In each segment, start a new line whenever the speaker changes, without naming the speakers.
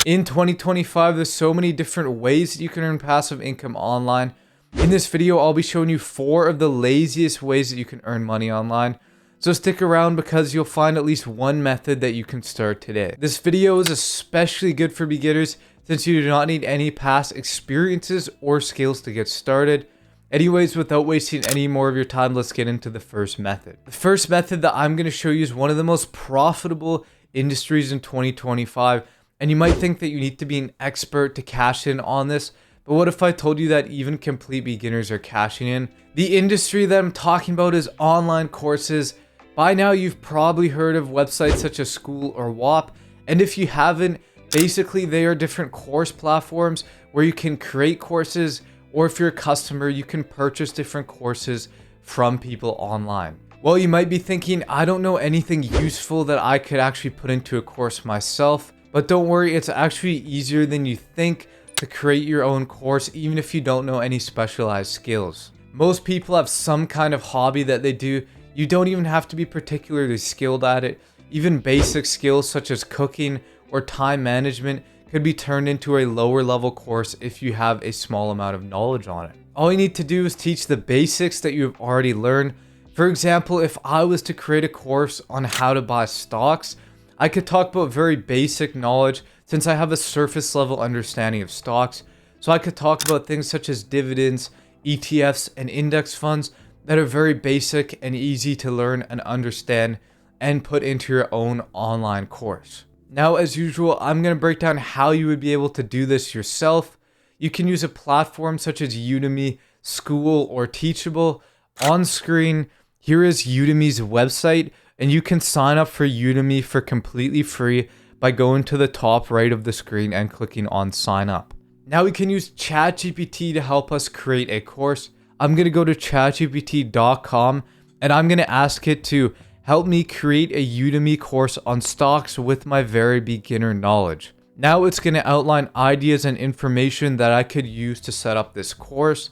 In 2025, there's so many different ways that you can earn passive income online. In this video, I'll be showing you 4 of the laziest ways that you can earn money online. So stick around because you'll find at least one method that you can start today. This video is especially good for beginners since you do not need any past experiences or skills to get started. Anyways, without wasting any more of your time, let's get into the first method. The first method that I'm going to show you is one of the most profitable industries in 2025. And you might think that you need to be an expert to cash in on this, but what if I told you that even complete beginners are cashing in? The industry that I'm talking about is online courses. By now, you've probably heard of websites such as School or WAP, and if you haven't, basically they are different course platforms where you can create courses, or if you're a customer, you can purchase different courses from people online. Well, you might be thinking, I don't know anything useful that I could actually put into a course myself. But don't worry, it's actually easier than you think to create your own course, even if you don't know any specialized skills. Most people have some kind of hobby that they do. You don't even have to be particularly skilled at it. Even basic skills such as cooking or time management could be turned into a lower level course if you have a small amount of knowledge on it. All you need to do is teach the basics that you've already learned. For example, if I was to create a course on how to buy stocks, I could talk about very basic knowledge since I have a surface level understanding of stocks. So I could talk about things such as dividends, ETFs, and index funds that are very basic and easy to learn and understand and put into your own online course. Now, as usual, I'm going to break down how you would be able to do this yourself. You can use a platform such as Udemy, School, or Teachable. On screen, here is Udemy's website. And you can sign up for Udemy for completely free by going to the top right of the screen and clicking on sign up. Now we can use ChatGPT to help us create a course. I'm going to go to chatgpt.com and I'm going to ask it to help me create a Udemy course on stocks with my very beginner knowledge. Now it's going to outline ideas and information that I could use to set up this course.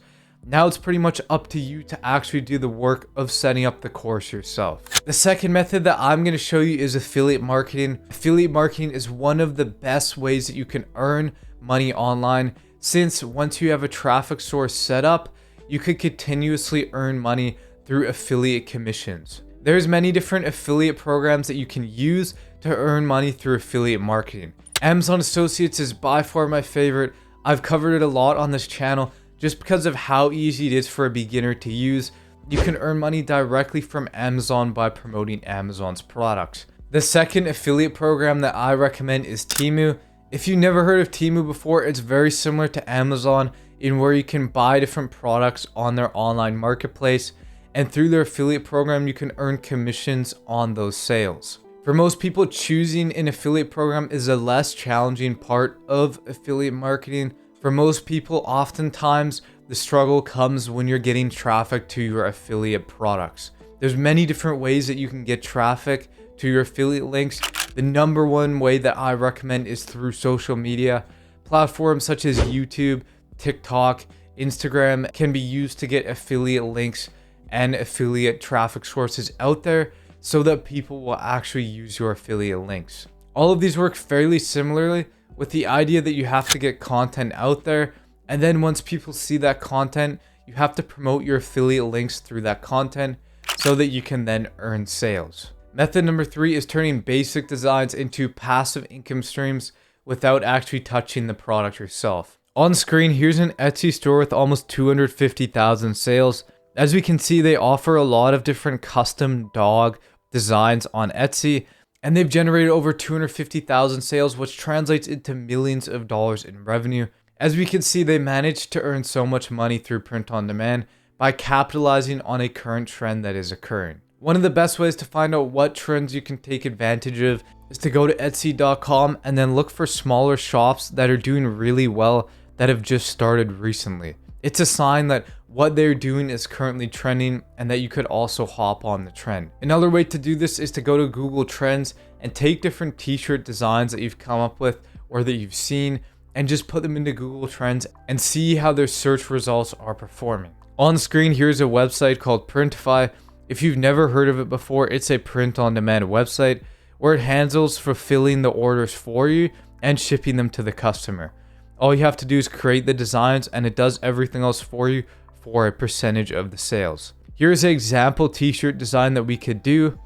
Now it's pretty much up to you to actually do the work of setting up the course yourself. The second method that I'm going to show you is affiliate marketing. Affiliate marketing is one of the best ways that you can earn money online, since once you have a traffic source set up, you could continuously earn money through affiliate commissions. There's many different affiliate programs that you can use to earn money through affiliate marketing. Amazon Associates is by far my favorite. I've covered it a lot on this channel. Just because of how easy it is for a beginner to use, you can earn money directly from Amazon by promoting Amazon's products. The second affiliate program that I recommend is Temu. If you've never heard of Temu before, it's very similar to Amazon in where you can buy different products on their online marketplace, and through their affiliate program, you can earn commissions on those sales. For most people, choosing an affiliate program is a less challenging part of affiliate marketing. For most people, oftentimes the struggle comes when you're getting traffic to your affiliate products. There's many different ways that you can get traffic to your affiliate links. The number one way that I recommend is through social media. Platforms such as YouTube, TikTok, Instagram can be used to get affiliate links and affiliate traffic sources out there so that people will actually use your affiliate links. All of these work fairly similarly, with the idea that you have to get content out there, and then once people see that content, you have to promote your affiliate links through that content so that you can then earn sales. Method number 3 is turning basic designs into passive income streams without actually touching the product yourself. On screen, here's an Etsy store with almost 250,000 sales. As we can see, they offer a lot of different custom dog designs on Etsy, and they've generated over 250,000 sales, which translates into millions of dollars in revenue. As we can see, they managed to earn so much money through print on demand by capitalizing on a current trend that is occurring. One of the best ways to find out what trends you can take advantage of is to go to Etsy.com and then look for smaller shops that are doing really well that have just started recently. It's a sign that what they're doing is currently trending and that you could also hop on the trend. Another way to do this is to go to Google Trends and take different t-shirt designs that you've come up with or that you've seen and just put them into Google Trends and see how their search results are performing. On screen, here's a website called Printify. If you've never heard of it before, it's a print-on-demand website where it handles fulfilling the orders for you and shipping them to the customer. All you have to do is create the designs and it does everything else for you for a percentage of the sales. Here's an example t-shirt design that we could do.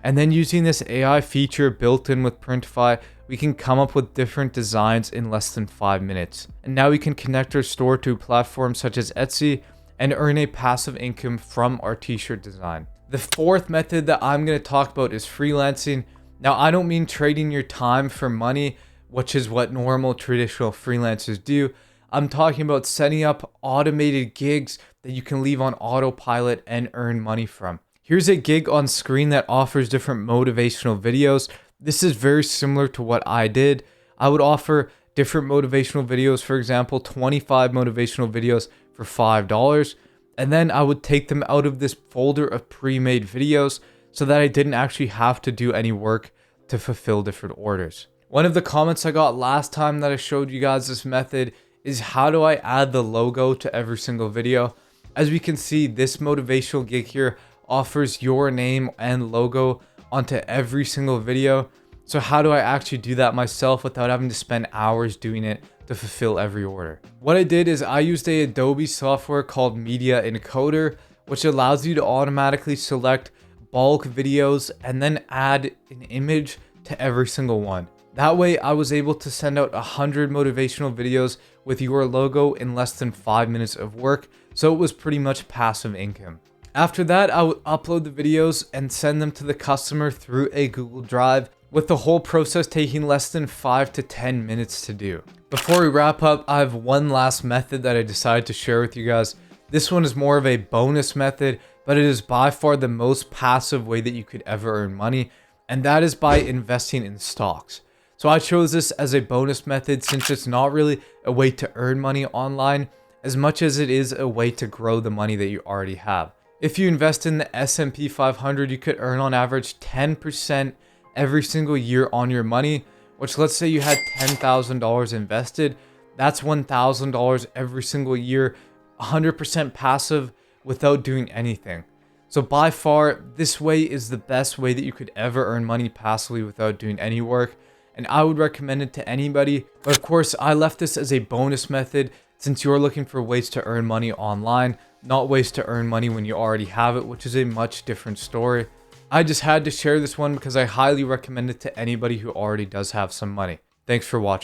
And then using this AI feature built in with Printify, we can come up with different designs in less than 5 minutes. And now we can connect our store to platforms such as Etsy and earn a passive income from our t-shirt design. The fourth method that I'm going to talk about is freelancing. Now, I don't mean trading your time for money, which is what normal traditional freelancers do. I'm talking about setting up automated gigs that you can leave on autopilot and earn money from. Here's a gig on screen that offers different motivational videos. This is very similar to what I did. I would offer different motivational videos, for example, 25 motivational videos for $5. And then I would take them out of this folder of pre-made videos so that I didn't actually have to do any work to fulfill different orders. One of the comments I got last time that I showed you guys this method is how do I add the logo to every single video? As we can see, this motivational gig here offers your name and logo onto every single video. So how do I actually do that myself without having to spend hours doing it to fulfill every order? What I did is I used a Adobe software called Media Encoder, which allows you to automatically select bulk videos and then add an image to every single one. That way I was able to send out 100 motivational videos with your logo in less than 5 minutes of work. So it was pretty much passive income. After that, I would upload the videos and send them to the customer through a Google Drive, with the whole process taking less than 5 to 10 minutes to do. Before we wrap up, I have one last method that I decided to share with you guys. This one is more of a bonus method, but it is by far the most passive way that you could ever earn money, and that is by investing in stocks. So I chose this as a bonus method since it's not really a way to earn money online as much as it is a way to grow the money that you already have. If you invest in the S&P 500, you could earn on average 10% every single year on your money, which let's say you had $10,000 invested, that's $1,000 every single year, 100% passive without doing anything. So by far, this way is the best way that you could ever earn money passively without doing any work. And I would recommend it to anybody. But of course, I left this as a bonus method since you're looking for ways to earn money online, not ways to earn money when you already have it, which is a much different story. I just had to share this one because I highly recommend it to anybody who already does have some money. Thanks for watching.